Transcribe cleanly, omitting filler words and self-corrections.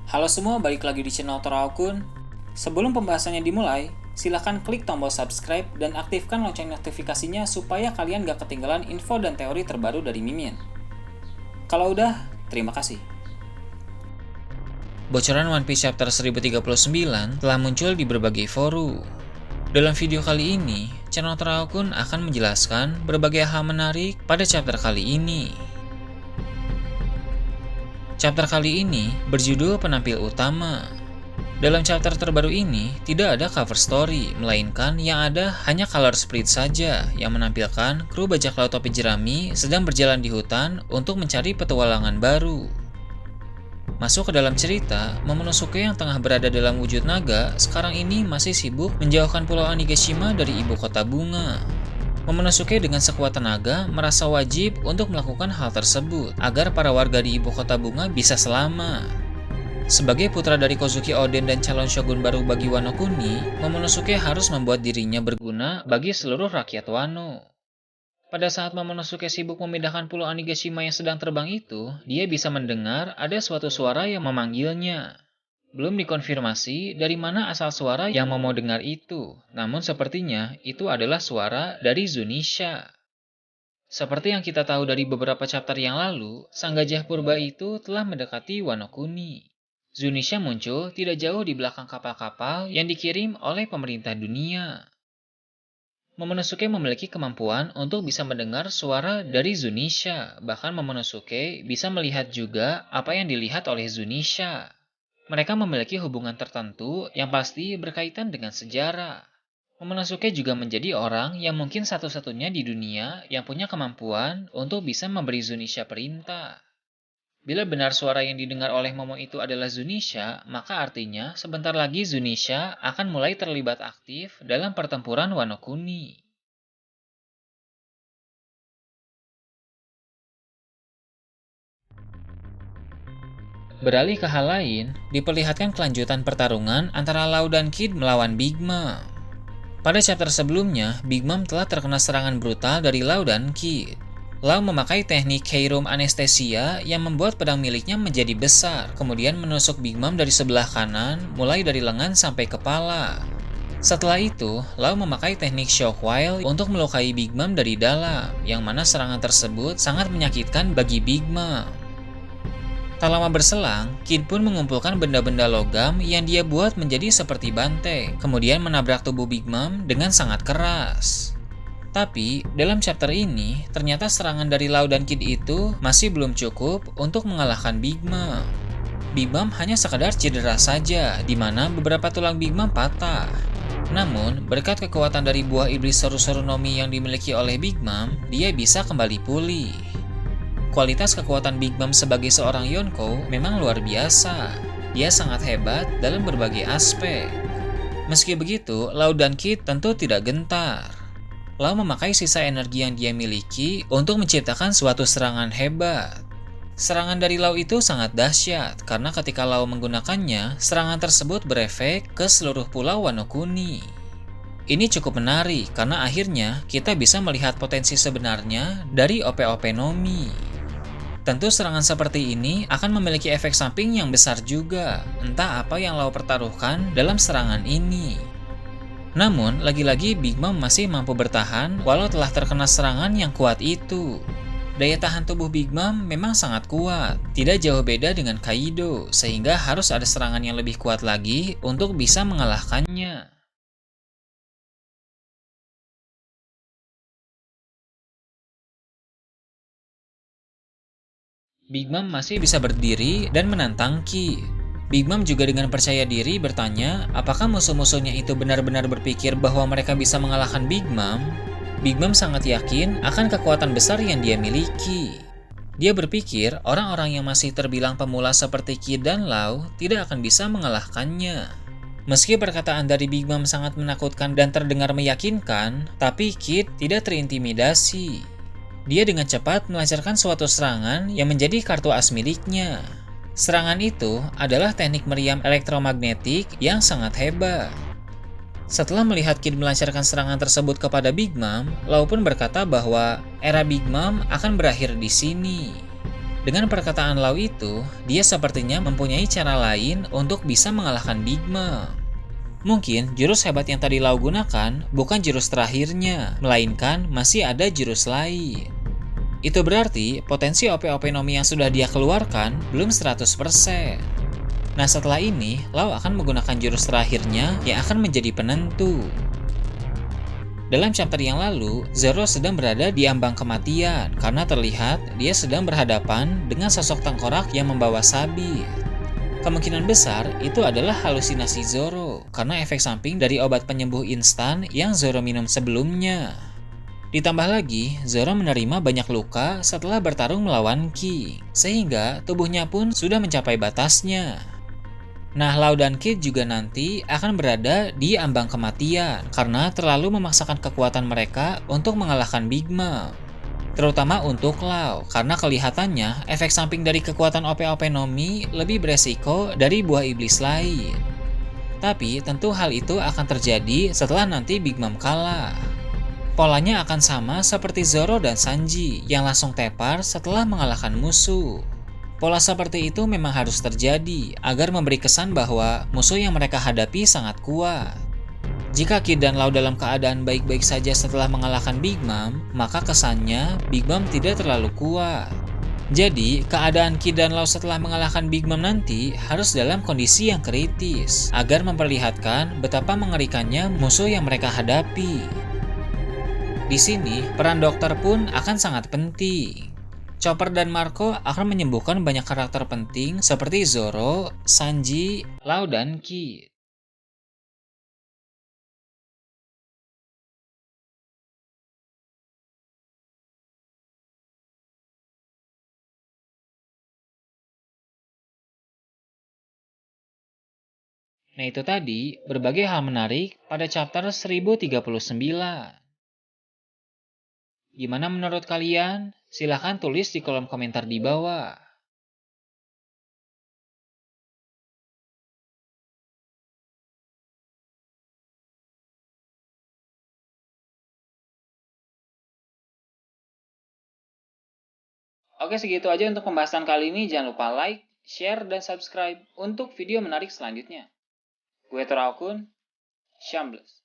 Halo semua, balik lagi di channel Toraokun. Sebelum pembahasannya dimulai, silahkan klik tombol subscribe dan aktifkan lonceng notifikasinya supaya kalian gak ketinggalan info dan teori terbaru dari Mimin. Kalau udah, terima kasih. Bocoran One Piece Chapter 1039 telah muncul di berbagai forum. Dalam video kali ini, channel Toraokun akan menjelaskan berbagai hal menarik pada chapter kali ini. Chapter kali ini berjudul Penampil Utama. Dalam chapter terbaru ini, tidak ada cover story, melainkan yang ada hanya color spread saja yang menampilkan kru bajak laut topi jerami sedang berjalan di hutan untuk mencari petualangan baru. Masuk ke dalam cerita, Momonosuke yang tengah berada dalam wujud naga sekarang ini masih sibuk menjauhkan Pulau Onigashima dari ibu kota bunga. Momonosuke dengan sekuat tenaga merasa wajib untuk melakukan hal tersebut agar para warga di ibu kota bunga bisa selamat. Sebagai putra dari Kozuki Oden dan calon shogun baru bagi Wano Kuni, Momonosuke harus membuat dirinya berguna bagi seluruh rakyat Wano. Pada saat Momonosuke sibuk memindahkan Pulau Onigashima yang sedang terbang itu, dia bisa mendengar ada suatu suara yang memanggilnya. Belum dikonfirmasi dari mana asal suara yang Momo dengar itu, namun sepertinya itu adalah suara dari Zunisha. Seperti yang kita tahu dari beberapa chapter yang lalu, sang gajah purba itu telah mendekati Wano Kuni. Zunisha muncul tidak jauh di belakang kapal-kapal yang dikirim oleh pemerintah dunia. Momonosuke memiliki kemampuan untuk bisa mendengar suara dari Zunisha, bahkan Momonosuke bisa melihat juga apa yang dilihat oleh Zunisha. Mereka memiliki hubungan tertentu yang pasti berkaitan dengan sejarah. Momonosuke juga menjadi orang yang mungkin satu-satunya di dunia yang punya kemampuan untuk bisa memberi Zunisha perintah. Bila benar suara yang didengar oleh Momo itu adalah Zunisha, maka artinya sebentar lagi Zunisha akan mulai terlibat aktif dalam pertempuran Wano Kuni. Beralih ke hal lain, diperlihatkan kelanjutan pertarungan antara Law dan Kid melawan Big Mom. Pada chapter sebelumnya, Big Mom telah terkena serangan brutal dari Law dan Kid. Law memakai teknik Keirum Anesthesia yang membuat pedang miliknya menjadi besar, kemudian menusuk Big Mom dari sebelah kanan, mulai dari lengan sampai kepala. Setelah itu, Law memakai teknik Shockwave untuk melukai Big Mom dari dalam, yang mana serangan tersebut sangat menyakitkan bagi Big Mom. Tak lama berselang, Kid pun mengumpulkan benda-benda logam yang dia buat menjadi seperti banteng, kemudian menabrak tubuh Big Mom dengan sangat keras. Tapi, dalam chapter ini, ternyata serangan dari Law dan Kid itu masih belum cukup untuk mengalahkan Big Mom. Big Mom hanya sekadar cedera saja, di mana beberapa tulang Big Mom patah. Namun, berkat kekuatan dari buah iblis Soru-Soru Nomi yang dimiliki oleh Big Mom, dia bisa kembali pulih. Kualitas kekuatan Big Mom sebagai seorang Yonko memang luar biasa. Dia sangat hebat dalam berbagai aspek. Meski begitu, Law dan Kid tentu tidak gentar. Law memakai sisa energi yang dia miliki untuk menciptakan suatu serangan hebat. Serangan dari Law itu sangat dahsyat karena ketika Law menggunakannya, serangan tersebut berefek ke seluruh pulau Wano Kuni. Ini cukup menarik karena akhirnya kita bisa melihat potensi sebenarnya dari OP-OP Nomi. Tentu serangan seperti ini akan memiliki efek samping yang besar juga, entah apa yang Law pertaruhkan dalam serangan ini. Namun, lagi-lagi Big Mom masih mampu bertahan walau telah terkena serangan yang kuat itu. Daya tahan tubuh Big Mom memang sangat kuat, tidak jauh beda dengan Kaido, sehingga harus ada serangan yang lebih kuat lagi untuk bisa mengalahkannya. Big Mom masih bisa berdiri dan menantang Kid. Big Mom juga dengan percaya diri bertanya apakah musuh-musuhnya itu benar-benar berpikir bahwa mereka bisa mengalahkan Big Mom. Big Mom sangat yakin akan kekuatan besar yang dia miliki. Dia berpikir orang-orang yang masih terbilang pemula seperti Kid dan Law tidak akan bisa mengalahkannya. Meski perkataan dari Big Mom sangat menakutkan dan terdengar meyakinkan, tapi Kid tidak terintimidasi. Dia dengan cepat melancarkan suatu serangan yang menjadi kartu as miliknya. Serangan itu adalah teknik meriam elektromagnetik yang sangat hebat. Setelah melihat Kid melancarkan serangan tersebut kepada Big Mom, Law pun berkata bahwa era Big Mom akan berakhir di sini. Dengan perkataan Lau itu, dia sepertinya mempunyai cara lain untuk bisa mengalahkan Big Mom. Mungkin jurus hebat yang tadi Lau gunakan bukan jurus terakhirnya, melainkan masih ada jurus lain. Itu berarti potensi OP-OP Nomi yang sudah dia keluarkan belum 100%. Nah setelah ini, Lau akan menggunakan jurus terakhirnya yang akan menjadi penentu. Dalam chapter yang lalu, Zoro sedang berada di ambang kematian karena terlihat dia sedang berhadapan dengan sosok tengkorak yang membawa sabit. Kemungkinan besar itu adalah halusinasi Zoro karena efek samping dari obat penyembuh instan yang Zoro minum sebelumnya. Ditambah lagi, Zoro menerima banyak luka setelah bertarung melawan Ki, sehingga tubuhnya pun sudah mencapai batasnya. Nah, Lau dan Kid juga nanti akan berada di ambang kematian karena terlalu memaksakan kekuatan mereka untuk mengalahkan Big Mom. Terutama untuk Lau, karena kelihatannya efek samping dari kekuatan OP-OP Nomi lebih beresiko dari buah iblis lain. Tapi tentu hal itu akan terjadi setelah nanti Big Mom kalah. Polanya akan sama seperti Zoro dan Sanji yang langsung tepar setelah mengalahkan musuh. Pola seperti itu memang harus terjadi agar memberi kesan bahwa musuh yang mereka hadapi sangat kuat. Jika Kid dan Lau dalam keadaan baik-baik saja setelah mengalahkan Big Mom, maka kesannya Big Mom tidak terlalu kuat. Jadi, keadaan Kid dan Lau setelah mengalahkan Big Mom nanti harus dalam kondisi yang kritis agar memperlihatkan betapa mengerikannya musuh yang mereka hadapi. Di sini, peran dokter pun akan sangat penting. Chopper dan Marco akan menyembuhkan banyak karakter penting seperti Zoro, Sanji, Lau, dan Kid. Nah itu tadi berbagai hal menarik pada chapter 1039. Gimana menurut kalian? Silahkan tulis di kolom komentar di bawah. Oke, segitu aja untuk pembahasan kali ini. Jangan lupa like, share, dan subscribe untuk video menarik selanjutnya. Gue Torakun, Shambles.